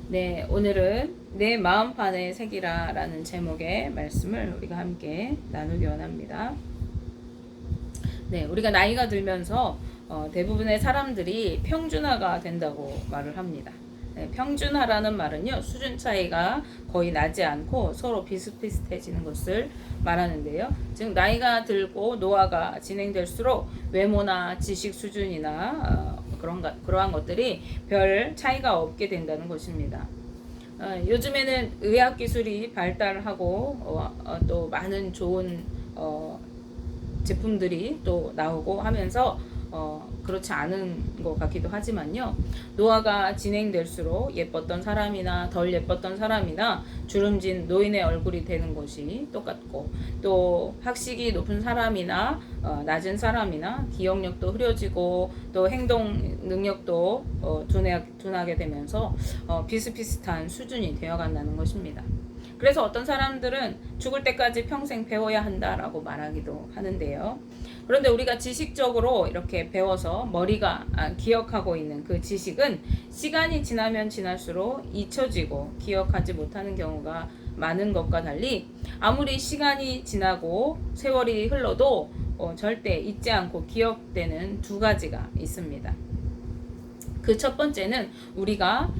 네, 오늘은 내 마음판에 새기라 라는 제목의 말씀을 우리가 함께 나누기 원합니다. 네, 우리가 나이가 들면서 대부분의 사람들이 평준화가 된다고 말을 합니다. 네, 평준화라는 말은요, 수준 차이가 거의 나지 않고 서로 비슷비슷해지는 것을 말하는데요. 즉, 나이가 들고 노화가 진행될수록 외모나 지식 수준이나 그러한 것들이 별 차이가 없게 된다는 것입니다. 요즘에는 의학 기술이 발달하고 또 많은 좋은 제품들이 또 나오고 하면서 그렇지 않은 것 같기도 하지만요. 노화가 진행될수록 예뻤던 사람이나 덜 예뻤던 사람이나 주름진 노인의 얼굴이 되는 것이 똑같고, 또 학식이 높은 사람이나 낮은 사람이나 기억력도 흐려지고 또 행동 능력도 둔하게 되면서 비슷비슷한 수준이 되어간다는 것입니다. 그래서 어떤 사람들은 죽을 때까지 평생 배워야 한다라고 말하기도 하는데요. 그런데 우리가 지식적으로 이렇게 배워서 머리가 기억하고 있는 그 지식은 시간이 지나면 지날수록 잊혀지고 기억하지 못하는 경우가 많은 것과 달리, 아무리 시간이 지나고 세월이 흘러도 절대 잊지 않고 기억되는 두 가지가 있습니다. 그 첫 번째는 우리가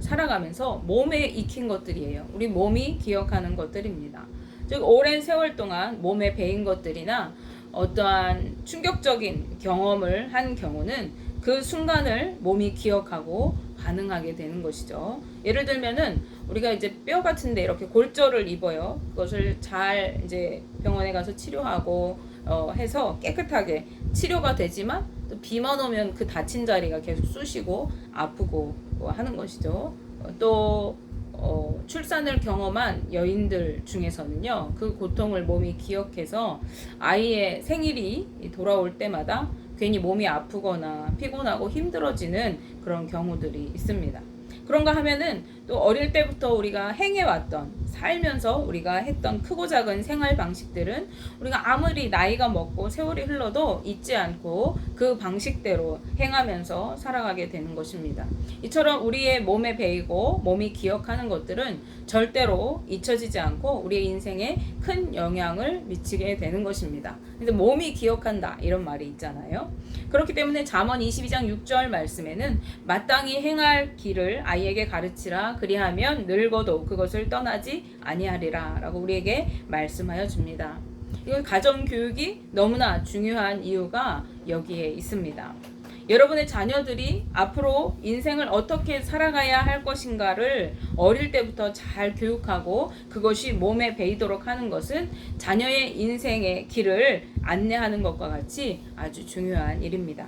살아가면서 몸에 익힌 것들이에요. 우리 몸이 기억하는 것들입니다. 즉, 오랜 세월 동안 몸에 배인 것들이나 어떠한 충격적인 경험을 한 경우는 그 순간을 몸이 기억하고 반응하게 되는 것이죠. 예를 들면은 우리가 이제 뼈 같은데 이렇게 골절을 입어요. 그것을 잘 이제 병원에 가서 치료하고 해서 깨끗하게 치료가 되지만, 또 비만 오면 그 다친 자리가 계속 쑤시고 아프고 하는 것이죠. 또 출산을 경험한 여인들 중에서는요, 그 고통을 몸이 기억해서 아이의 생일이 돌아올 때마다 괜히 몸이 아프거나 피곤하고 힘들어지는 그런 경우들이 있습니다. 그런가 하면은 또 어릴 때부터 우리가 행해왔던, 살면서 우리가 했던 크고 작은 생활 방식들은 우리가 아무리 나이가 먹고 세월이 흘러도 잊지 않고 그 방식대로 행하면서 살아가게 되는 것입니다. 이처럼 우리의 몸에 배이고 몸이 기억하는 것들은 절대로 잊혀지지 않고 우리의 인생에 큰 영향을 미치게 되는 것입니다. 근데 몸이 기억한다 이런 말이 있잖아요. 그렇기 때문에 잠언 22장 6절 말씀에는 마땅히 행할 길을 아이에게 가르치라, 그리하면 늙어도 그것을 떠나지 아니하리라 라고 우리에게 말씀하여 줍니다. 이건 가정교육이 너무나 중요한 이유가 여기에 있습니다. 여러분의 자녀들이 앞으로 인생을 어떻게 살아가야 할 것인가를 어릴 때부터 잘 교육하고 그것이 몸에 배이도록 하는 것은 자녀의 인생의 길을 안내하는 것과 같이 아주 중요한 일입니다.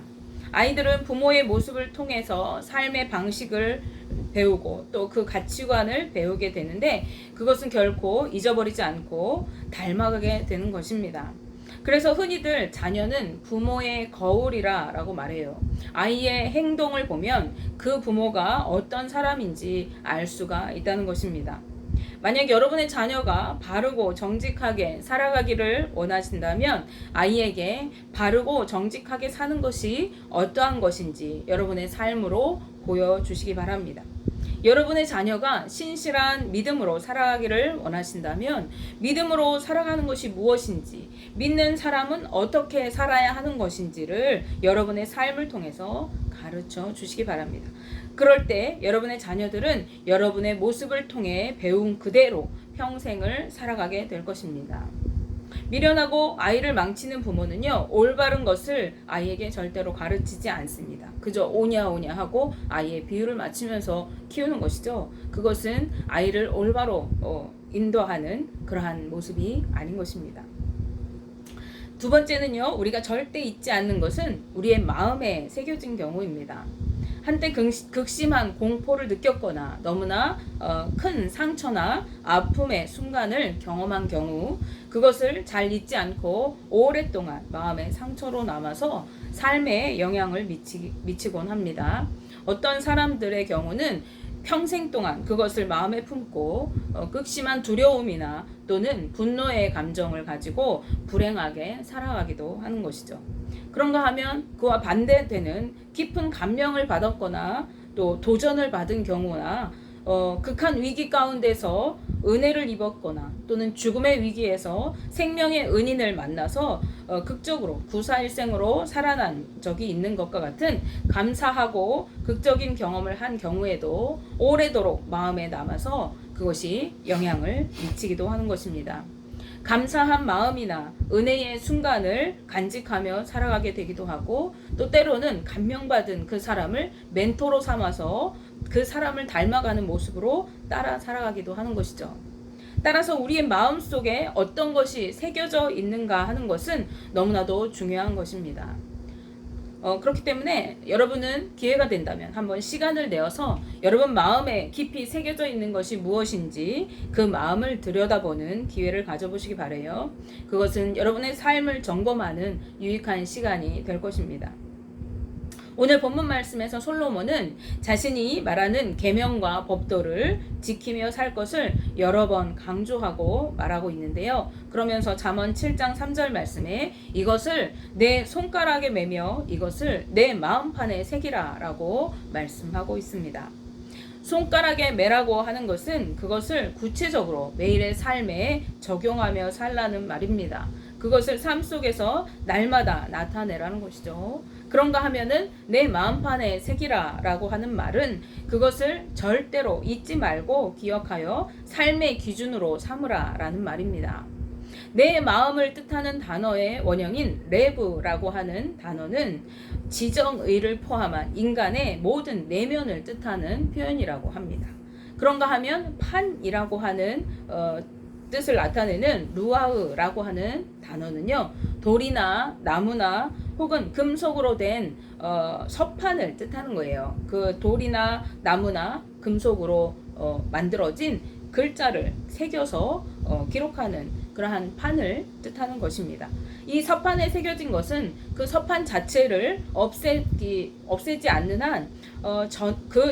아이들은 부모의 모습을 통해서 삶의 방식을 배우고 또 그 가치관을 배우게 되는데, 그것은 결코 잊어버리지 않고 닮아가게 되는 것입니다. 그래서 흔히들 자녀는 부모의 거울이라 라고 말해요. 아이의 행동을 보면 그 부모가 어떤 사람인지 알 수가 있다는 것입니다. 만약 여러분의 자녀가 바르고 정직하게 살아가기를 원하신다면 아이에게 바르고 정직하게 사는 것이 어떠한 것인지 여러분의 삶으로 보여주시기 바랍니다. 여러분의 자녀가 신실한 믿음으로 살아가기를 원하신다면 믿음으로 살아가는 것이 무엇인지, 믿는 사람은 어떻게 살아야 하는 것인지를 여러분의 삶을 통해서 가르쳐 주시기 바랍니다. 그럴 때 여러분의 자녀들은 여러분의 모습을 통해 배운 그대로 평생을 살아가게 될 것입니다. 미련하고 아이를 망치는 부모는요, 올바른 것을 아이에게 절대로 가르치지 않습니다. 그저 오냐오냐 하고 아이의 비율을 맞추면서 키우는 것이죠. 그것은 아이를 올바로 인도하는 그러한 모습이 아닌 것입니다. 두 번째는요, 우리가 절대 잊지 않는 것은 우리의 마음에 새겨진 경우입니다. 한때 극심한 공포를 느꼈거나 너무나 큰 상처나 아픔의 순간을 경험한 경우, 그것을 잘 잊지 않고 오랫동안 마음의 상처로 남아서 삶에 영향을 미치곤 합니다. 어떤 사람들의 경우는 평생 동안 그것을 마음에 품고 극심한 두려움이나 또는 분노의 감정을 가지고 불행하게 살아가기도 하는 것이죠. 그런가 하면 그와 반대되는 깊은 감명을 받았거나 또 도전을 받은 경우나 극한 위기 가운데서 은혜를 입었거나 또는 죽음의 위기에서 생명의 은인을 만나서 극적으로 구사일생으로 살아난 적이 있는 것과 같은 감사하고 극적인 경험을 한 경우에도 오래도록 마음에 남아서 그것이 영향을 미치기도 하는 것입니다. 감사한 마음이나 은혜의 순간을 간직하며 살아가게 되기도 하고, 또 때로는 감명받은 그 사람을 멘토로 삼아서 그 사람을 닮아가는 모습으로 따라 살아가기도 하는 것이죠. 따라서 우리의 마음속에 어떤 것이 새겨져 있는가 하는 것은 너무나도 중요한 것입니다. 그렇기 때문에 여러분은 기회가 된다면 한번 시간을 내어서 여러분 마음에 깊이 새겨져 있는 것이 무엇인지 그 마음을 들여다보는 기회를 가져보시기 바라요. 그것은 여러분의 삶을 점검하는 유익한 시간이 될 것입니다. 오늘 본문 말씀에서 솔로몬은 자신이 말하는 계명과 법도를 지키며 살 것을 여러 번 강조하고 말하고 있는데요. 그러면서 잠언 7장 3절 말씀에 이것을 내 손가락에 매며 이것을 내 마음판에 새기라 라고 말씀하고 있습니다. 손가락에 매라고 하는 것은 그것을 구체적으로 매일의 삶에 적용하며 살라는 말입니다. 그것을 삶 속에서 날마다 나타내라는 것이죠. 그런가 하면은 내 마음판에 새기라 라고 하는 말은 그것을 절대로 잊지 말고 기억하여 삶의 기준으로 삼으라 라는 말입니다. 내 마음을 뜻하는 단어의 원형인 레브라고 하는 단어는 지정의를 포함한 인간의 모든 내면을 뜻하는 표현이라고 합니다. 그런가 하면 판이라고 하는 뜻을 나타내는 루아흐라고 하는 단어는요, 돌이나 나무나 혹은 금속으로 된 서판을 뜻하는 거예요. 그 돌이나 나무나 금속으로 만들어진 글자를 새겨서 기록하는 그러한 판을 뜻하는 것입니다. 이 서판에 새겨진 것은 그 서판 자체를 없애지 않는 한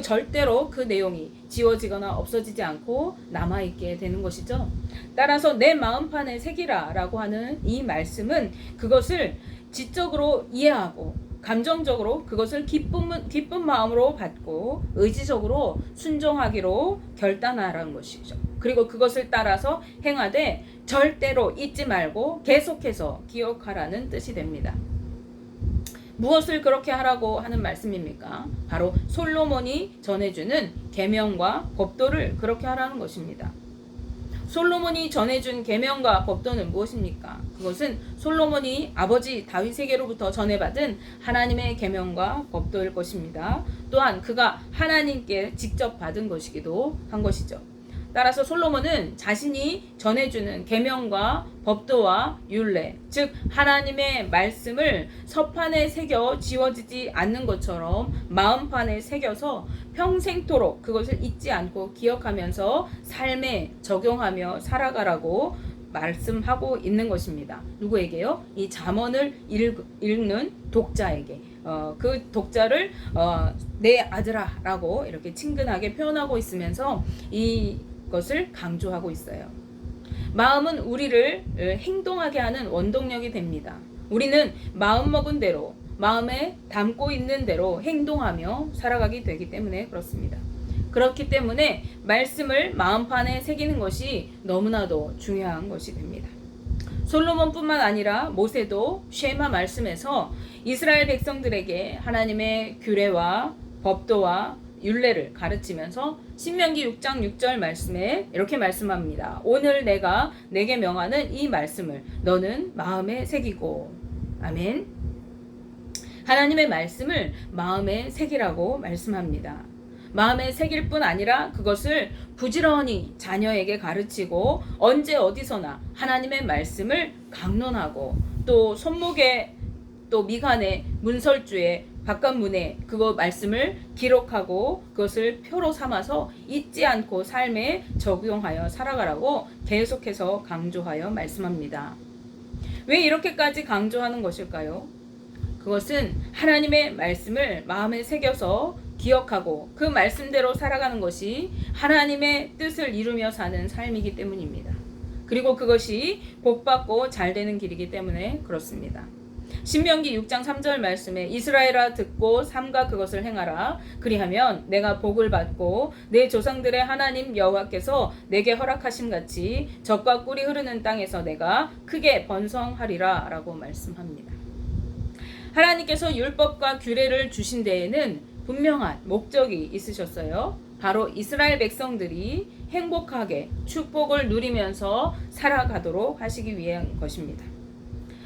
절대로 그 내용이 지워지거나 없어지지 않고 남아있게 되는 것이죠. 따라서 내 마음판에 새기라 라고 하는 이 말씀은 그것을 지적으로 이해하고 감정적으로 그것을 기쁜 마음으로 받고 의지적으로 순종하기로 결단하라는 것이죠. 그리고 그것을 따라서 행하되 절대로 잊지 말고 계속해서 기억하라는 뜻이 됩니다. 무엇을 그렇게 하라고 하는 말씀입니까? 바로 솔로몬이 전해주는 계명과 법도를 그렇게 하라는 것입니다. 솔로몬이 전해준 계명과 법도는 무엇입니까? 그것은 솔로몬이 아버지 다윗에게로부터 전해받은 하나님의 계명과 법도일 것입니다. 또한 그가 하나님께 직접 받은 것이기도 한 것이죠. 따라서 솔로몬은 자신이 전해주는 계명과 법도와 율례, 즉 하나님의 말씀을 서판에 새겨 지워지지 않는 것처럼 마음판에 새겨서 평생토록 그것을 잊지 않고 기억하면서 삶에 적용하며 살아가라고 말씀하고 있는 것입니다. 누구에게요? 이 잠언을 읽는 독자에게. 그 독자를 내 아들아 라고 이렇게 친근하게 표현하고 있으면서 이것을 강조하고 있어요. 마음은 우리를 행동하게 하는 원동력이 됩니다. 우리는 마음먹은 대로, 마음에 담고 있는 대로 행동하며 살아가게 되기 때문에 그렇습니다. 그렇기 때문에 말씀을 마음판에 새기는 것이 너무나도 중요한 것이 됩니다. 솔로몬뿐만 아니라 모세도 쉐마 말씀에서 이스라엘 백성들에게 하나님의 규례와 법도와 율례를 가르치면서 신명기 6장 6절 말씀에 이렇게 말씀합니다. 오늘 내가 내게 명하는 이 말씀을 너는 마음에 새기고. 아멘. 하나님의 말씀을 마음에 새기라고 말씀합니다. 마음에 새길 뿐 아니라 그것을 부지런히 자녀에게 가르치고 언제 어디서나 하나님의 말씀을 강론하고 또 손목에 또 미간에 문설주에 바깥문에 그거 말씀을 기록하고 그것을 표로 삼아서 잊지 않고 삶에 적용하여 살아가라고 계속해서 강조하여 말씀합니다. 왜 이렇게까지 강조하는 것일까요? 그것은 하나님의 말씀을 마음에 새겨서 기억하고 그 말씀대로 살아가는 것이 하나님의 뜻을 이루며 사는 삶이기 때문입니다. 그리고 그것이 복받고 잘 되는 길이기 때문에 그렇습니다. 신명기 6장 3절 말씀에 이스라엘아 듣고 삼가 그것을 행하라. 그리하면 내가 복을 받고 내 조상들의 하나님 여호와께서 내게 허락하심 같이 젖과 꿀이 흐르는 땅에서 내가 크게 번성하리라 라고 말씀합니다. 하나님께서 율법과 규례를 주신 데에는 분명한 목적이 있으셨어요. 바로 이스라엘 백성들이 행복하게 축복을 누리면서 살아가도록 하시기 위한 것입니다.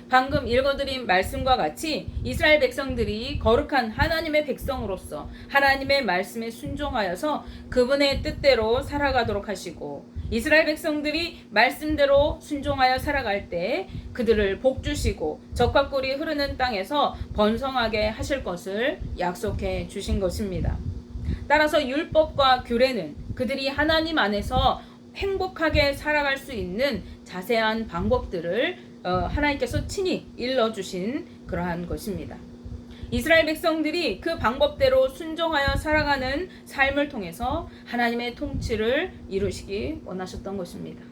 방금 읽어드린 말씀과 같이 이스라엘 백성들이 거룩한 하나님의 백성으로서 하나님의 말씀에 순종하여서 그분의 뜻대로 살아가도록 하시고, 이스라엘 백성들이 말씀대로 순종하여 살아갈 때 그들을 복주시고 젖과 꿀이 흐르는 땅에서 번성하게 하실 것을 약속해 주신 것입니다. 따라서 율법과 규례는 그들이 하나님 안에서 행복하게 살아갈 수 있는 자세한 방법들을 하나님께서 친히 일러주신 그러한 것입니다. 이스라엘 백성들이 그 방법대로 순종하여 살아가는 삶을 통해서 하나님의 통치를 이루시기 원하셨던 것입니다.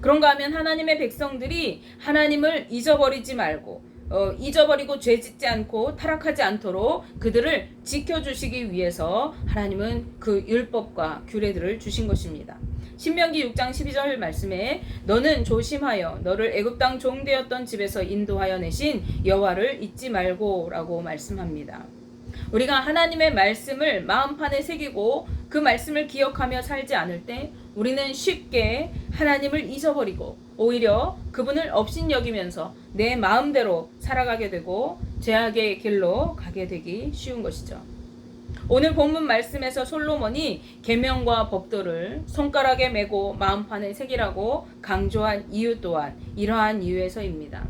그런가 하면 하나님의 백성들이 하나님을 잊어버리지 말고 잊어버리고 죄짓지 않고 타락하지 않도록 그들을 지켜주시기 위해서 하나님은 그 율법과 규례들을 주신 것입니다. 신명기 6장 12절 말씀에 너는 조심하여 너를 애굽 땅 종되었던 집에서 인도하여 내신 여호와를 잊지 말고 라고 말씀합니다. 우리가 하나님의 말씀을 마음판에 새기고 그 말씀을 기억하며 살지 않을 때 우리는 쉽게 하나님을 잊어버리고 오히려 그분을 업신여기면서 내 마음대로 살아가게 되고 죄악의 길로 가게 되기 쉬운 것이죠. 오늘 본문 말씀에서 솔로몬이 계명과 법도를 손가락에 메고 마음판에 새기라고 강조한 이유 또한 이러한 이유에서입니다.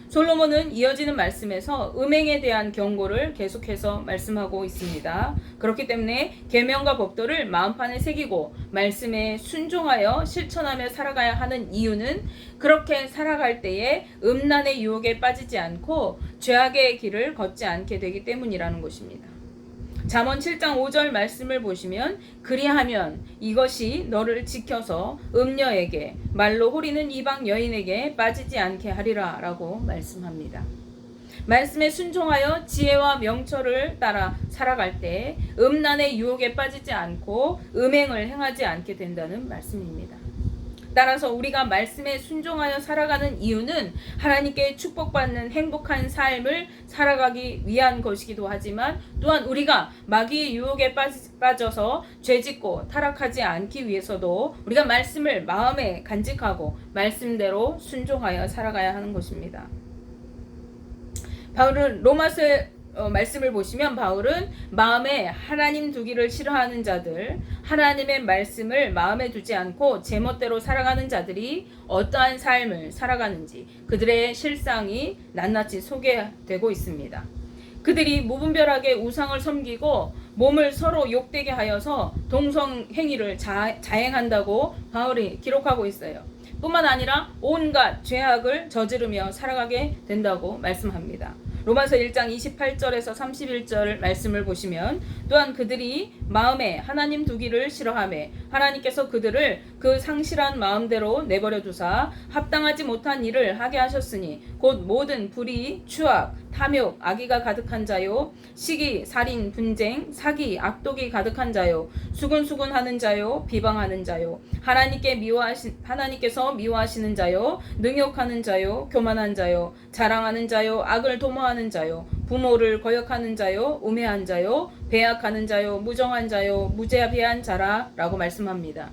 솔로몬은 이어지는 말씀에서 음행에 대한 경고를 계속해서 말씀하고 있습니다. 그렇기 때문에 계명과 법도를 마음판에 새기고 말씀에 순종하여 실천하며 살아가야 하는 이유는 그렇게 살아갈 때에 음란의 유혹에 빠지지 않고 죄악의 길을 걷지 않게 되기 때문이라는 것입니다. 잠언 7장 5절 말씀을 보시면 그리하면 이것이 너를 지켜서 음녀에게 말로 호리는 이방 여인에게 빠지지 않게 하리라 라고 말씀합니다. 말씀에 순종하여 지혜와 명철을 따라 살아갈 때 음란의 유혹에 빠지지 않고 음행을 행하지 않게 된다는 말씀입니다. 따라서 우리가 말씀에 순종하여 살아가는 이유는 하나님께 축복받는 행복한 삶을 살아가기 위한 것이기도 하지만 또한 우리가 마귀의 유혹에 빠져서 죄짓고 타락하지 않기 위해서도 우리가 말씀을 마음에 간직하고 말씀대로 순종하여 살아가야 하는 것입니다. 바울은 로마서 말씀을 보시면 바울은 마음에 하나님 두기를 싫어하는 자들, 하나님의 말씀을 마음에 두지 않고 제멋대로 살아가는 자들이 어떠한 삶을 살아가는지 그들의 실상이 낱낱이 소개되고 있습니다. 그들이 무분별하게 우상을 섬기고 몸을 서로 욕되게 하여서 동성행위를 자행한다고 바울이 기록하고 있어요. 뿐만 아니라 온갖 죄악을 저지르며 살아가게 된다고 말씀합니다. 로마서 1장 28절에서 31절 말씀을 보시면 또한 그들이 마음에 하나님 두기를 싫어하매 하나님께서 그들을 그 상실한 마음대로 내버려 두사 합당하지 못한 일을 하게 하셨으니 곧 모든 불의, 추악, 탐욕, 악의가 가득한 자요, 시기, 살인, 분쟁, 사기, 악독이 가득한 자요, 수군수군하는 자요, 비방하는 자요, 하나님께서 미워하시는 자요, 능욕하는 자요, 교만한 자요, 자랑하는 자요, 악을 도모하는 자요, 부모를 거역하는 자요, 우매한 자요, 배약하는 자요, 무정한 자요, 무죄비한 자라 라고 말씀합니다.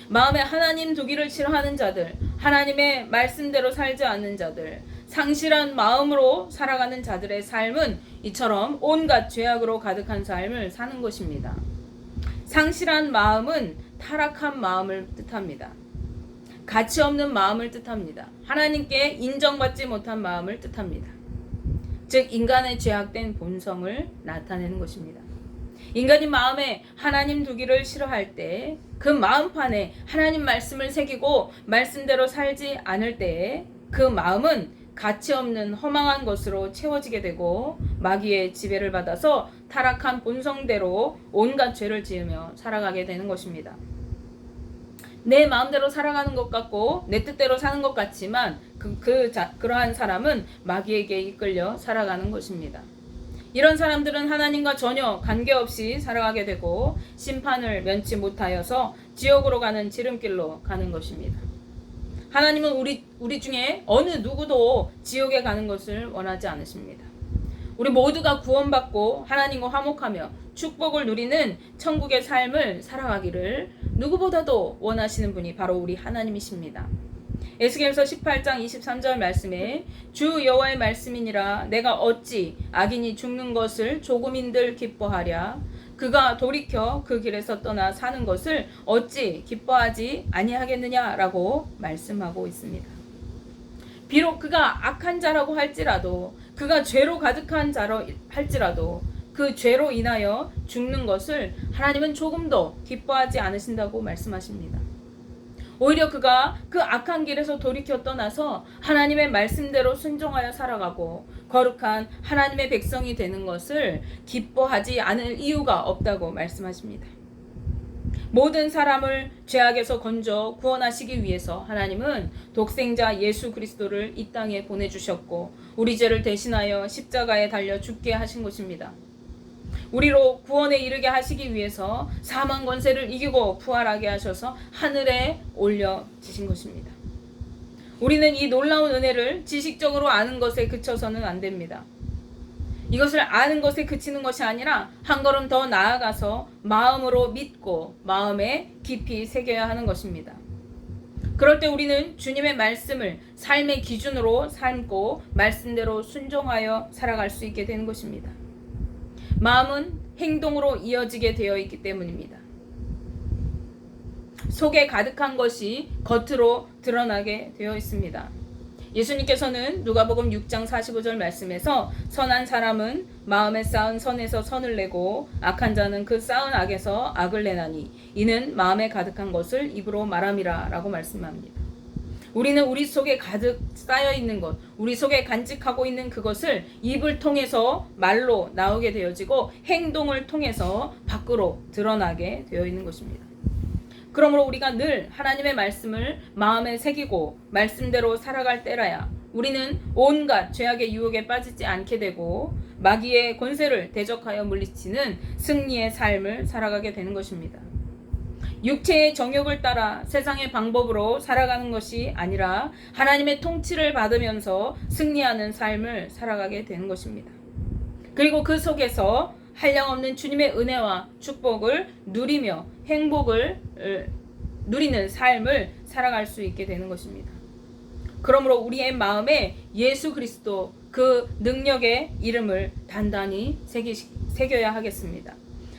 마음에 하나님 두기를 싫어하는 자들, 하나님의 말씀대로 살지 않는 자들, 상실한 마음으로 살아가는 자들의 삶은 이처럼 온갖 죄악으로 가득한 삶을 사는 것입니다. 상실한 마음은 타락한 마음을 뜻합니다. 가치 없는 마음을 뜻합니다. 하나님께 인정받지 못한 마음을 뜻합니다. 즉 인간의 죄악된 본성을 나타내는 것입니다. 인간이 마음에 하나님 두기를 싫어할 때 그 마음판에 하나님 말씀을 새기고 말씀대로 살지 않을 때에 그 마음은 가치 없는 허망한 것으로 채워지게 되고 마귀의 지배를 받아서 타락한 본성대로 온갖 죄를 지으며 살아가게 되는 것입니다. 내 마음대로 살아가는 것 같고 내 뜻대로 사는 것 같지만 그러한 사람은 마귀에게 이끌려 살아가는 것입니다. 이런 사람들은 하나님과 전혀 관계없이 살아가게 되고 심판을 면치 못하여서 지옥으로 가는 지름길로 가는 것입니다. 하나님은 우리 중에 어느 누구도 지옥에 가는 것을 원하지 않으십니다. 우리 모두가 구원받고 하나님과 화목하며 축복을 누리는 천국의 삶을 살아가기를 누구보다도 원하시는 분이 바로 우리 하나님이십니다. 에스겔서 18장 23절 말씀에 주 여호와의 말씀이니라 내가 어찌 악인이 죽는 것을 조금인들 기뻐하랴 그가 돌이켜 그 길에서 떠나 사는 것을 어찌 기뻐하지 아니하겠느냐라고 말씀하고 있습니다. 비록 그가 악한 자라고 할지라도 그가 죄로 가득한 자로 할지라도 그 죄로 인하여 죽는 것을 하나님은 조금도 기뻐하지 않으신다고 말씀하십니다. 오히려 그가 그 악한 길에서 돌이켜 떠나서 하나님의 말씀대로 순종하여 살아가고 거룩한 하나님의 백성이 되는 것을 기뻐하지 않을 이유가 없다고 말씀하십니다. 모든 사람을 죄악에서 건져 구원하시기 위해서 하나님은 독생자 예수 그리스도를 이 땅에 보내주셨고 우리 죄를 대신하여 십자가에 달려 죽게 하신 것입니다. 우리로 구원에 이르게 하시기 위해서 사망 권세를 이기고 부활하게 하셔서 하늘에 올려지신 것입니다. 우리는 이 놀라운 은혜를 지식적으로 아는 것에 그쳐서는 안 됩니다. 이것을 아는 것에 그치는 것이 아니라 한 걸음 더 나아가서 마음으로 믿고 마음에 깊이 새겨야 하는 것입니다. 그럴 때 우리는 주님의 말씀을 삶의 기준으로 삼고 말씀대로 순종하여 살아갈 수 있게 되는 것입니다. 마음은 행동으로 이어지게 되어 있기 때문입니다. 속에 가득한 것이 겉으로 드러나게 되어 있습니다. 예수님께서는 누가복음 6장 45절 말씀에서 선한 사람은 마음에 쌓은 선에서 선을 내고 악한 자는 그 쌓은 악에서 악을 내나니 이는 마음에 가득한 것을 입으로 말함이라 라고 말씀합니다. 우리는 우리 속에 가득 쌓여 있는 것, 우리 속에 간직하고 있는 그것을 입을 통해서 말로 나오게 되어지고 행동을 통해서 밖으로 드러나게 되어 있는 것입니다. 그러므로 우리가 늘 하나님의 말씀을 마음에 새기고 말씀대로 살아갈 때라야 우리는 온갖 죄악의 유혹에 빠지지 않게 되고 마귀의 권세를 대적하여 물리치는 승리의 삶을 살아가게 되는 것입니다. 육체의 정욕을 따라 세상의 방법으로 살아가는 것이 아니라 하나님의 통치를 받으면서 승리하는 삶을 살아가게 되는 것입니다. 그리고 그 속에서 한량없는 주님의 은혜와 축복을 누리며 행복을 누리는 삶을 살아갈 수 있게 되는 것입니다. 그러므로 우리의 마음에 예수 그리스도 그 능력의 이름을 단단히 새겨야 하겠습니다.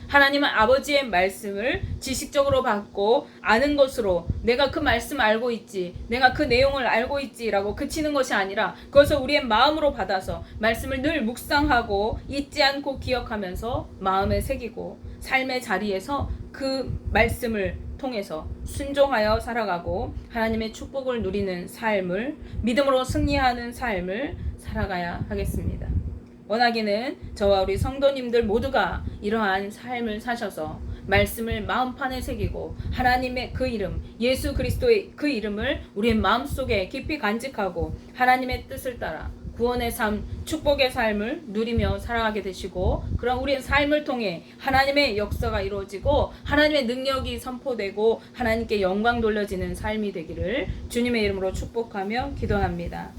하나님은 아버지의 말씀을 지식적으로 받고 아는 것으로 내가 그 말씀 알고 있지, 내가 그 내용을 알고 있지라고 그치는 것이 아니라 그것을 우리의 마음으로 받아서 말씀을 늘 묵상하고 잊지 않고 기억하면서 마음에 새기고 삶의 자리에서 그 말씀을 통해서 순종하여 살아가고 하나님의 축복을 누리는 삶을 믿음으로 승리하는 삶을 살아가야 하겠습니다. 원하기는 저와 우리 성도님들 모두가 이러한 삶을 사셔서 말씀을 마음판에 새기고 하나님의 그 이름 예수 그리스도의 그 이름을 우리의 마음속에 깊이 간직하고 하나님의 뜻을 따라 구원의 삶, 축복의 삶을 누리며 살아가게 되시고 그런 우리의 삶을 통해 하나님의 역사가 이루어지고 하나님의 능력이 선포되고 하나님께 영광 돌려지는 삶이 되기를 주님의 이름으로 축복하며 기도합니다.